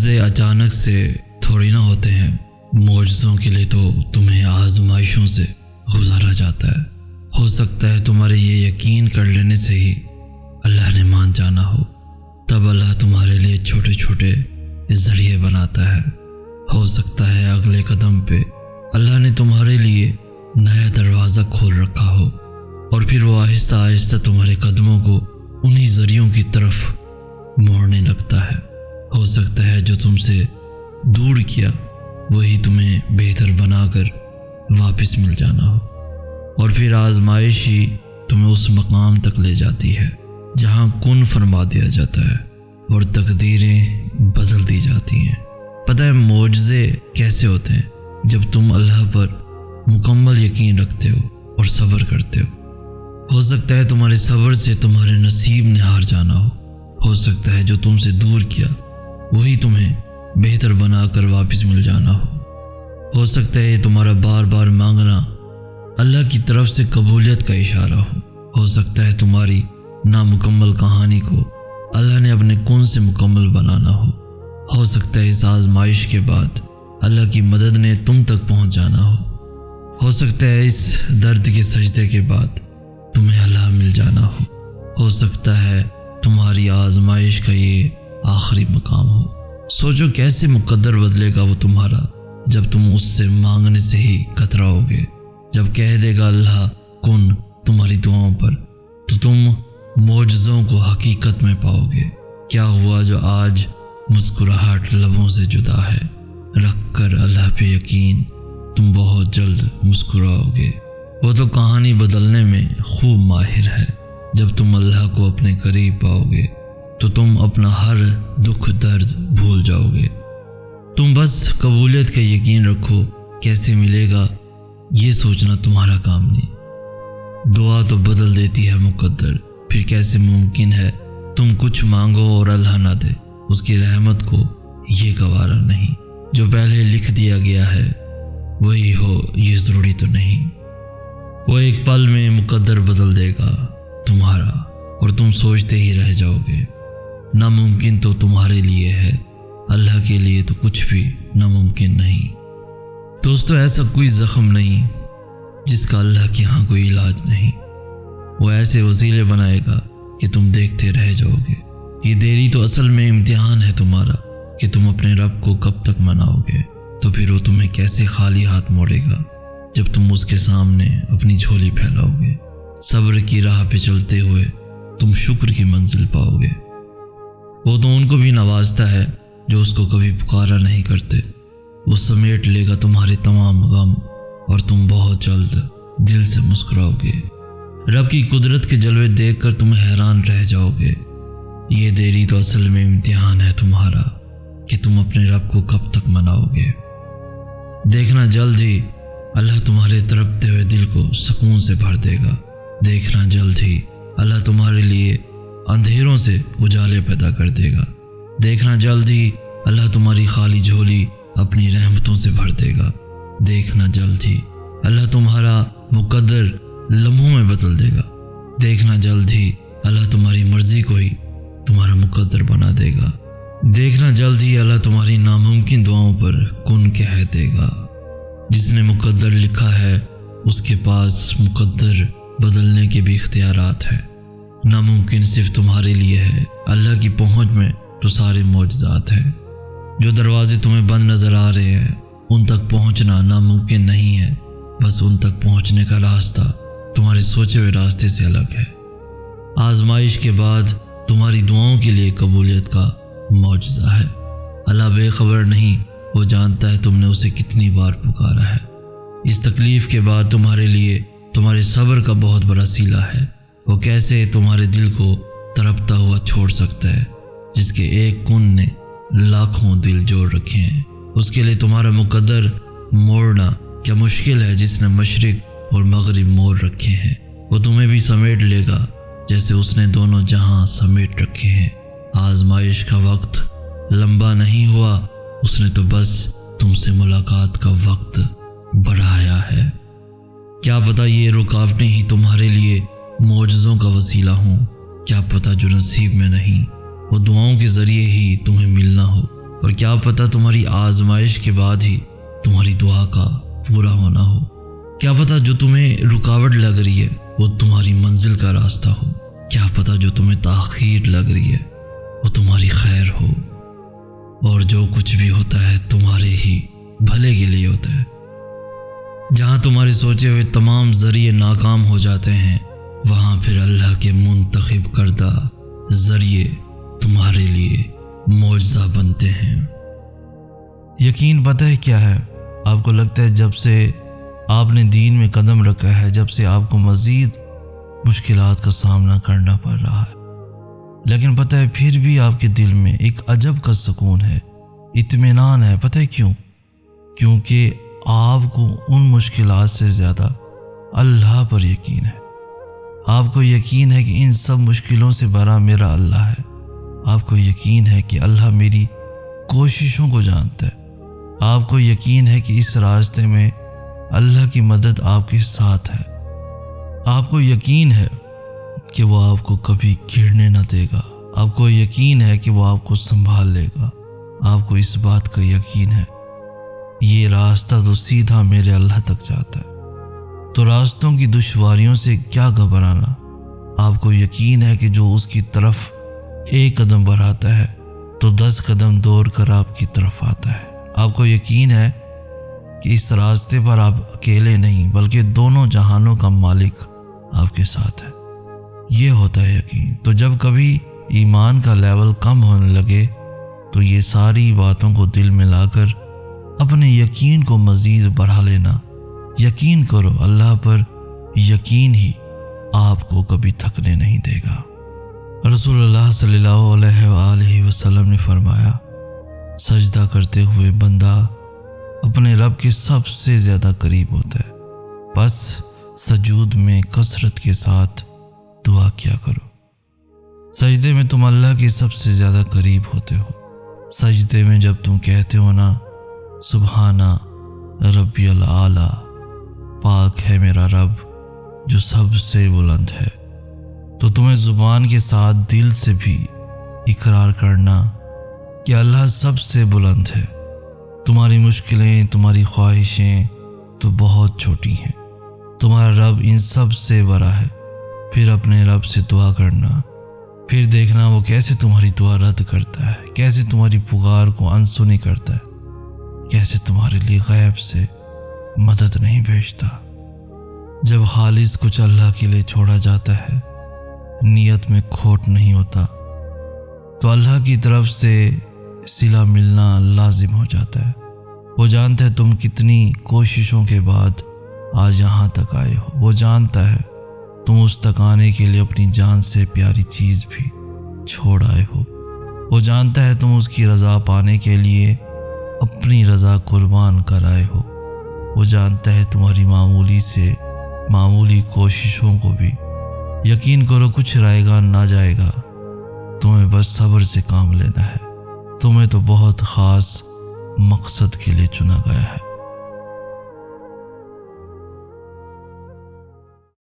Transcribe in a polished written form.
معجزے اچانک سے تھوڑی نہ ہوتے ہیں، معجزوں کے لیے تو تمہیں آزمائشوں سے گزارا جاتا ہے۔ ہو سکتا ہے تمہارے یہ یقین کر لینے سے ہی اللہ نے مان جانا ہو، تب اللہ تمہارے لیے چھوٹے چھوٹے ذریعے بناتا ہے۔ ہو سکتا ہے اگلے قدم پہ اللہ نے تمہارے لیے نیا دروازہ کھول رکھا ہو، اور پھر وہ آہستہ آہستہ تمہارے قدموں کو انہی ذریعوں کی طرف موڑنے لگتا ہے۔ ہو سکتا ہے جو تم سے دور کیا وہی تمہیں بہتر بنا کر واپس مل جانا ہو، اور پھر آزمائش ہی تمہیں اس مقام تک لے جاتی ہے جہاں کن فرما دیا جاتا ہے اور تقدیریں بدل دی جاتی ہیں۔ پتہ ہے معجزے کیسے ہوتے ہیں؟ جب تم اللہ پر مکمل یقین رکھتے ہو اور صبر کرتے ہو سکتا ہے تمہارے صبر سے تمہارے نصیب نے ہار جانا ہو سکتا ہے جو تم سے دور کیا وہی تمہیں بہتر بنا کر واپس مل جانا ہو سکتا ہے تمہارا بار بار مانگنا اللہ کی طرف سے قبولیت کا اشارہ ہو سکتا ہے تمہاری نامکمل کہانی کو اللہ نے اپنے کن سے مکمل بنانا ہو سکتا ہے اس آزمائش کے بعد اللہ کی مدد نے تم تک پہنچ جانا ہو سکتا ہے اس درد کے سجدے کے بعد تمہیں اللہ مل جانا ہو سکتا ہے تمہاری آزمائش کا یہ آخری مقام ہو۔ سوچو کیسے مقدر بدلے گا وہ تمہارا جب تم اس سے مانگنے سے ہی کتراؤ گے۔ جب کہہ دے گا اللہ کن تمہاری دعاؤں پر، تو تم معجزوں کو حقیقت میں پاؤ گے۔ کیا ہوا جو آج مسکراہٹ لبوں سے جدا ہے، رکھ کر اللہ پہ یقین تم بہت جلد مسکراؤ گے۔ وہ تو کہانی بدلنے میں خوب ماہر ہے۔ جب تم اللہ کو اپنے قریب پاؤ گے تو تم اپنا ہر دکھ درد بھول جاؤ گے۔ تم بس قبولیت کا یقین رکھو، کیسے ملے گا یہ سوچنا تمہارا کام نہیں۔ دعا تو بدل دیتی ہے مقدر، پھر کیسے ممکن ہے تم کچھ مانگو اور اللہ نہ دے؟ اس کی رحمت کو یہ گوارا نہیں۔ جو پہلے لکھ دیا گیا ہے وہی ہو یہ ضروری تو نہیں۔ وہ ایک پل میں مقدر بدل دے گا تمہارا، اور تم سوچتے ہی رہ جاؤ گے۔ ناممکن تو تمہارے لیے ہے، اللہ کے لیے تو کچھ بھی ناممکن نہیں۔ دوستو ایسا کوئی زخم نہیں جس کا اللہ کے ہاں کوئی علاج نہیں۔ وہ ایسے وسیلے بنائے گا کہ تم دیکھتے رہ جاؤ گے۔ یہ دیری تو اصل میں امتحان ہے تمہارا کہ تم اپنے رب کو کب تک مناؤ گے۔ تو پھر وہ تمہیں کیسے خالی ہاتھ موڑے گا جب تم اس کے سامنے اپنی جھولی پھیلاؤ گے۔ صبر کی راہ پہ چلتے ہوئے تم شکر کی منزل پاؤ گے۔ وہ تو ان کو بھی نوازتا ہے جو اس کو کبھی پکارا نہیں کرتے۔ وہ سمیٹ لے گا تمہارے تمام غم، اور تم بہت جلد دل سے مسکراؤ گے۔ رب کی قدرت کے جلوے دیکھ کر تم حیران رہ جاؤ گے۔ یہ دیری تو اصل میں امتحان ہے تمہارا کہ تم اپنے رب کو کب تک مناؤ گے۔ دیکھنا جلد ہی اللہ تمہارے تڑپتے ہوئے دل کو سکون سے بھر دے گا۔ دیکھنا جلد ہی اللہ تمہارے لیے اندھیروں سے اجالے پیدا کر دے گا۔ دیکھنا جلد ہی اللہ تمہاری خالی جھولی اپنی رحمتوں سے بھر دے گا۔ دیکھنا جلد ہی اللہ تمہارا مقدر لمحوں میں بدل دے گا۔ دیکھنا جلد ہی اللہ تمہاری مرضی کو ہی تمہارا مقدر بنا دے گا۔ دیکھنا جلد ہی اللہ تمہاری ناممکن دعاؤں پر کن کہہ دے گا۔ جس نے مقدر لکھا ہے اس کے پاس مقدر بدلنے کے بھی اختیارات ہیں۔ ناممکن صرف تمہارے لیے ہے، اللہ کی پہنچ میں تو سارے معجزات ہیں۔ جو دروازے تمہیں بند نظر آ رہے ہیں ان تک پہنچنا ناممکن نہیں ہے، بس ان تک پہنچنے کا راستہ تمہارے سوچے ہوئے راستے سے الگ ہے۔ آزمائش کے بعد تمہاری دعاؤں کے لیے قبولیت کا معجزہ ہے۔ اللہ بے خبر نہیں، وہ جانتا ہے تم نے اسے کتنی بار پکارا ہے۔ اس تکلیف کے بعد تمہارے لیے تمہارے صبر کا بہت بڑا صلہ ہے۔ وہ کیسے تمہارے دل کو تڑپتا ہوا چھوڑ سکتا ہے جس کے ایک کن نے لاکھوں دل جوڑ رکھے ہیں۔ اس کے لیے تمہارا مقدر موڑنا کیا مشکل ہے جس نے مشرق اور مغرب موڑ رکھے ہیں۔ وہ تمہیں بھی سمیٹ لے گا جیسے اس نے دونوں جہاں سمیٹ رکھے ہیں۔ آزمائش کا وقت لمبا نہیں ہوا، اس نے تو بس تم سے ملاقات کا وقت بڑھایا ہے۔ کیا پتہ یہ رکاوٹیں ہی تمہارے لیے معجزوں کا وسیلہ ہوں۔ کیا پتہ جو نصیب میں نہیں وہ دعاؤں کے ذریعے ہی تمہیں ملنا ہو۔ اور کیا پتہ تمہاری آزمائش کے بعد ہی تمہاری دعا کا پورا ہونا ہو۔ کیا پتہ جو تمہیں رکاوٹ لگ رہی ہے وہ تمہاری منزل کا راستہ ہو۔ کیا پتہ جو تمہیں تاخیر لگ رہی ہے وہ تمہاری خیر ہو۔ اور جو کچھ بھی ہوتا ہے تمہارے ہی بھلے کے لیے ہوتا ہے۔ جہاں تمہارے سوچے ہوئے تمام ذریعے ناکام ہو جاتے ہیں، وہاں پھر اللہ کے منتخب کردہ ذریعے تمہارے لیے معجزہ بنتے ہیں۔ یقین پتہ ہے کیا ہے؟ آپ کو لگتا ہے جب سے آپ نے دین میں قدم رکھا ہے، جب سے آپ کو مزید مشکلات کا سامنا کرنا پڑ رہا ہے، لیکن پتہ ہے پھر بھی آپ کے دل میں ایک عجب کا سکون ہے، اطمینان ہے۔ پتہ ہے کیوں؟ کیونکہ آپ کو ان مشکلات سے زیادہ اللہ پر یقین ہے۔ آپ کو یقین ہے کہ ان سب مشکلوں سے بڑا میرا اللہ ہے۔ آپ کو یقین ہے کہ اللہ میری کوششوں کو جانتا ہے۔ آپ کو یقین ہے کہ اس راستے میں اللہ کی مدد آپ کے ساتھ ہے۔ آپ کو یقین ہے کہ وہ آپ کو کبھی گرنے نہ دے گا۔ آپ کو یقین ہے کہ وہ آپ کو سنبھال لے گا۔ آپ کو اس بات کا یقین ہے یہ راستہ تو سیدھا میرے اللہ تک جاتا ہے، تو راستوں کی دشواریوں سے کیا گھبرانا۔ آپ کو یقین ہے کہ جو اس کی طرف ایک قدم بڑھاتا ہے تو 10 قدم دوڑ کر آپ کی طرف آتا ہے۔ آپ کو یقین ہے کہ اس راستے پر آپ اکیلے نہیں بلکہ دونوں جہانوں کا مالک آپ کے ساتھ ہے۔ یہ ہوتا ہے یقین۔ تو جب کبھی ایمان کا لیول کم ہونے لگے تو یہ ساری باتوں کو دل میں لا کر اپنے یقین کو مزید بڑھا لینا۔ یقین کرو اللہ پر، یقین ہی آپ کو کبھی تھکنے نہیں دے گا۔ رسول اللہ صلی اللہ علیہ وآلہ وسلم نے فرمایا، سجدہ کرتے ہوئے بندہ اپنے رب کے سب سے زیادہ قریب ہوتا ہے، بس سجود میں کثرت کے ساتھ دعا کیا کرو۔ سجدے میں تم اللہ کے سب سے زیادہ قریب ہوتے ہو۔ سجدے میں جب تم کہتے ہو نا سبحانہ ربی العالی، پاک ہے میرا رب جو سب سے بلند ہے، تو تمہیں زبان کے ساتھ دل سے بھی اقرار کرنا کہ اللہ سب سے بلند ہے۔ تمہاری مشکلیں، تمہاری خواہشیں تو بہت چھوٹی ہیں، تمہارا رب ان سب سے بڑا ہے۔ پھر اپنے رب سے دعا کرنا، پھر دیکھنا وہ کیسے تمہاری دعا رد کرتا ہے، کیسے تمہاری پکار کو انسنی کرتا ہے، کیسے تمہارے لیے غیب سے مدد نہیں بھیجتا۔ جب خالص کچھ اللہ کے لیے چھوڑا جاتا ہے، نیت میں کھوٹ نہیں ہوتا، تو اللہ کی طرف سے صلہ ملنا لازم ہو جاتا ہے۔ وہ جانتا ہے تم کتنی کوششوں کے بعد آج یہاں تک آئے ہو۔ وہ جانتا ہے تم اس تک آنے کے لیے اپنی جان سے پیاری چیز بھی چھوڑ آئے ہو۔ وہ جانتا ہے تم اس کی رضا پانے کے لیے اپنی رضا قربان کر آئے ہو۔ وہ جانتا ہے تمہاری معمولی سے معمولی کوششوں کو بھی یقین کرو کچھ رائے گا نہ جائے گا۔ تمہیں بس صبر سے کام لینا ہے۔ تمہیں تو بہت خاص مقصد کے لیے چنا گیا ہے۔